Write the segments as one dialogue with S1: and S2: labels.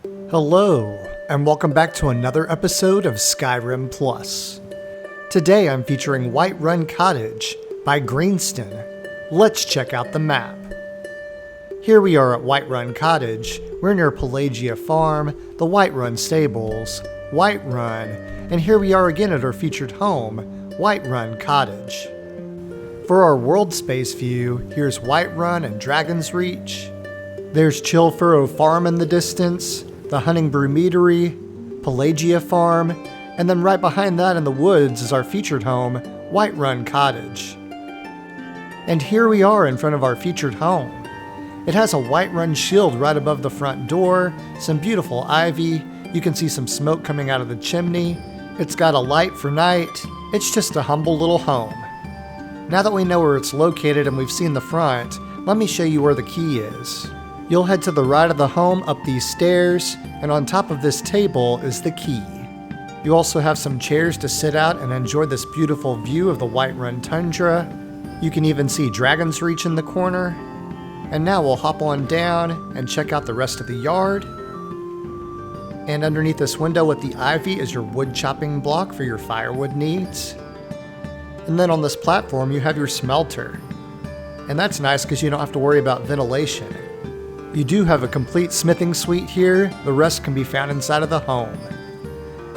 S1: Hello, and welcome back to another episode of SkyrimPlus. Today I'm featuring Whiterun Cottage by Greenston. Let's check out the map. Here we are at Whiterun Cottage. We're near Pelagia Farm, the Whiterun Stables, Whiterun, and here we are again at our featured home, Whiterun Cottage. For our world space view, here's Whiterun and Dragon's Reach. There's Chillfurrow Farm in the distance, the Hunting Brew Meadery, Pelagia Farm, and then right behind that in the woods is our featured home, Whiterun Cottage. And here we are in front of our featured home. It has a Whiterun shield right above the front door, some beautiful ivy, you can see some smoke coming out of the chimney, it's got a light for night, it's just a humble little home. Now that we know where it's located and we've seen the front, let me show you where the key is. You'll head to the right of the home up these stairs, and on top of this table is the key. You also have some chairs to sit out and enjoy this beautiful view of the Whiterun tundra. You can even see Dragon's Reach in the corner. And now we'll hop on down and check out the rest of the yard. And underneath this window with the ivy is your wood chopping block for your firewood needs. And then on this platform you have your smelter. And that's nice because you don't have to worry about ventilation. You do have a complete smithing suite here, the rest can be found inside of the home.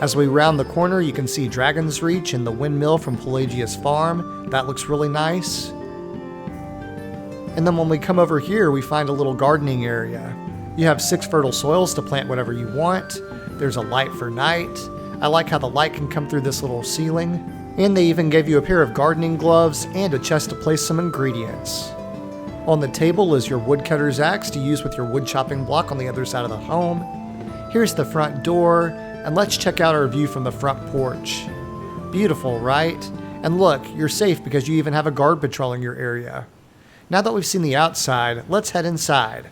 S1: As we round the corner you can see Dragon's Reach and the windmill from Pelagia's farm, that looks really nice. And then when we come over here we find a little gardening area. You have 6 fertile soils to plant whatever you want, there's a light for night, I like how the light can come through this little ceiling, and they even gave you a pair of gardening gloves and a chest to place some ingredients. On the table is your woodcutter's axe to use with your wood chopping block on the other side of the home. Here's the front door, and let's check out our view from the front porch. Beautiful, right? And look, you're safe because you even have a guard patrolling your area. Now that we've seen the outside, let's head inside.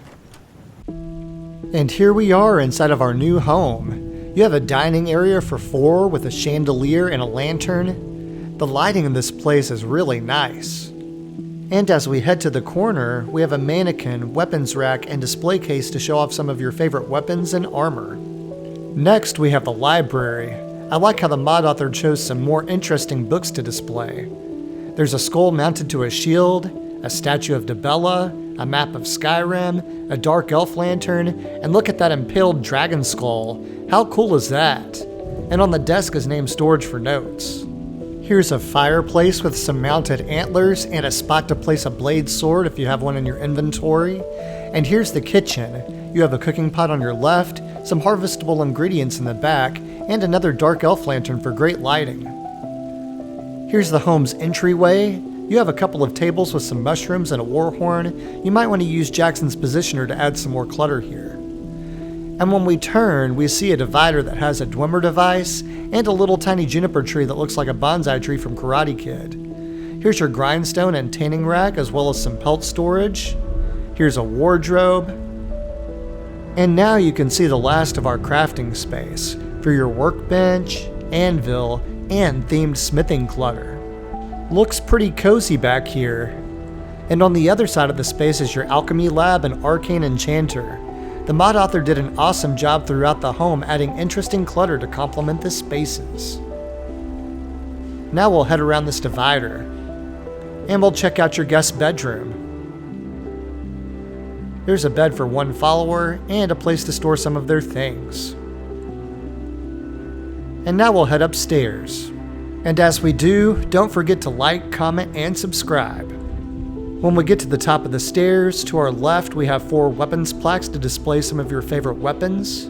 S1: And here we are inside of our new home. You have a dining area for 4 with a chandelier and a lantern. The lighting in this place is really nice. And as we head to the corner, we have a mannequin, weapons rack, and display case to show off some of your favorite weapons and armor. Next, we have the library. I like how the mod author chose some more interesting books to display. There's a skull mounted to a shield, a statue of Dibella, a map of Skyrim, a dark elf lantern, and look at that impaled dragon skull. How cool is that? And on the desk is named storage for notes. Here's a fireplace with some mounted antlers and a spot to place a blade sword if you have one in your inventory. And here's the kitchen. You have a cooking pot on your left, some harvestable ingredients in the back, and another dark elf lantern for great lighting. Here's the home's entryway. You have a couple of tables with some mushrooms and a war horn. You might want to use Jackson's positioner to add some more clutter here. And when we turn, we see a divider that has a Dwemer device and a little tiny juniper tree that looks like a bonsai tree from Karate Kid. Here's your grindstone and tanning rack as well as some pelt storage. Here's a wardrobe. And now you can see the last of our crafting space for your workbench, anvil, and themed smithing clutter. Looks pretty cozy back here. And on the other side of the space is your alchemy lab and arcane enchanter. The mod author did an awesome job throughout the home adding interesting clutter to complement the spaces. Now we'll head around this divider, and we'll check out your guest bedroom. There's a bed for 1 follower and a place to store some of their things. And now we'll head upstairs. And as we do, don't forget to like, comment, and subscribe. When we get to the top of the stairs, to our left we have 4 weapons plaques to display some of your favorite weapons.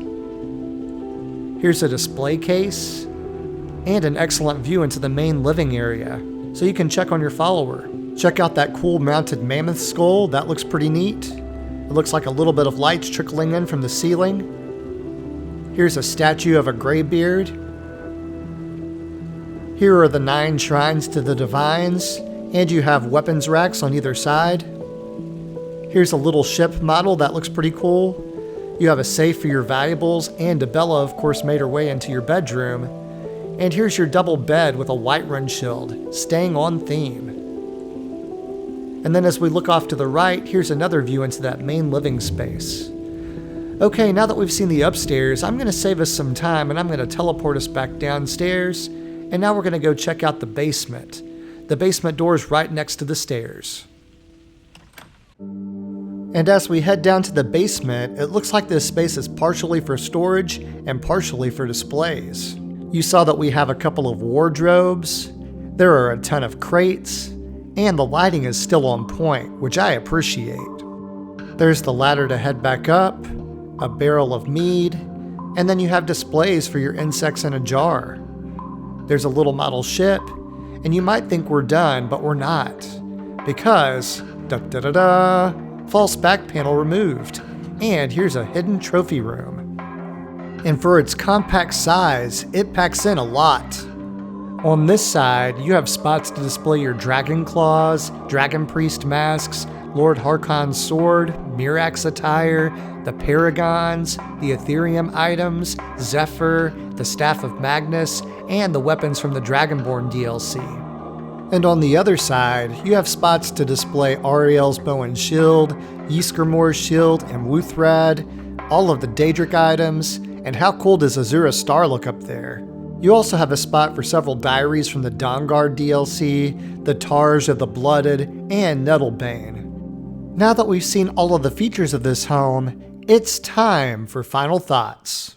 S1: Here's a display case, and an excellent view into the main living area, so you can check on your follower. Check out that cool mounted mammoth skull, that looks pretty neat. It looks like a little bit of lights trickling in from the ceiling. Here's a statue of a graybeard. Here are the 9 shrines to the divines, and you have weapons racks on either side. Here's a little ship model that looks pretty cool. You have a safe for your valuables, and Dibella of course made her way into your bedroom. And here's your double bed with a Whiterun shield, staying on theme. And then as we look off to the right, here's another view into that main living space. Okay, now that we've seen the upstairs, I'm going to save us some time and I'm going to teleport us back downstairs. And now we're going to go check out the basement. The basement door is right next to the stairs. And as we head down to the basement, it looks like this space is partially for storage and partially for displays. You saw that we have a couple of wardrobes, there are a ton of crates, and the lighting is still on point, which I appreciate. There's the ladder to head back up, a barrel of mead, and then you have displays for your insects in a jar. There's a little model ship, and you might think we're done, but we're not. Because, false back panel removed, and here's a hidden trophy room. And for its compact size, it packs in a lot. On this side, you have spots to display your dragon claws, dragon priest masks, Lord Harkon's sword, Mirax attire, the paragons, the Aetherium items, Zephyr, the Staff of Magnus, and the weapons from the Dragonborn DLC. And on the other side, you have spots to display Ariel's bow and shield, Ysgramor's shield, and Wuthrad, all of the Daedric items, and how cool does Azura's star look up there? You also have a spot for several diaries from the Dawnguard DLC, the Targe of the Blooded, and Nettlebane. Now that we've seen all of the features of this home, it's time for final thoughts.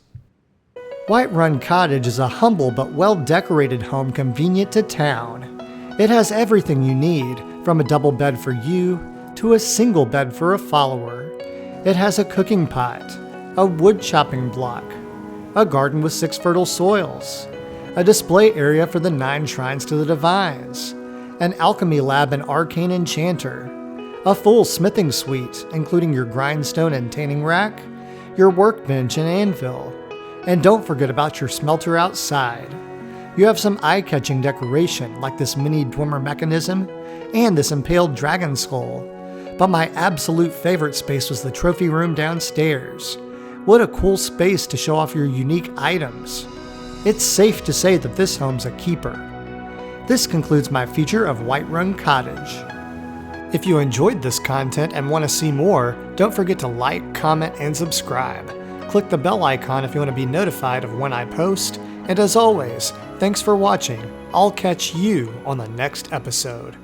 S1: Whiterun Cottage is a humble but well-decorated home convenient to town. It has everything you need, from a double bed for you to a single bed for a follower. It has a cooking pot, a wood chopping block, a garden with 6 fertile soils, a display area for the 9 shrines to the divines, an alchemy lab and arcane enchanter, a full smithing suite, including your grindstone and tanning rack, your workbench and anvil, and don't forget about your smelter outside. You have some eye-catching decoration like this mini Dwemer mechanism and this impaled dragon skull, but my absolute favorite space was the trophy room downstairs. What a cool space to show off your unique items. It's safe to say that this home's a keeper. This concludes my feature of Whiterun Cottage. If you enjoyed this content and want to see more, don't forget to like, comment, and subscribe. Click the bell icon if you want to be notified of when I post, and as always, thanks for watching. I'll catch you on the next episode.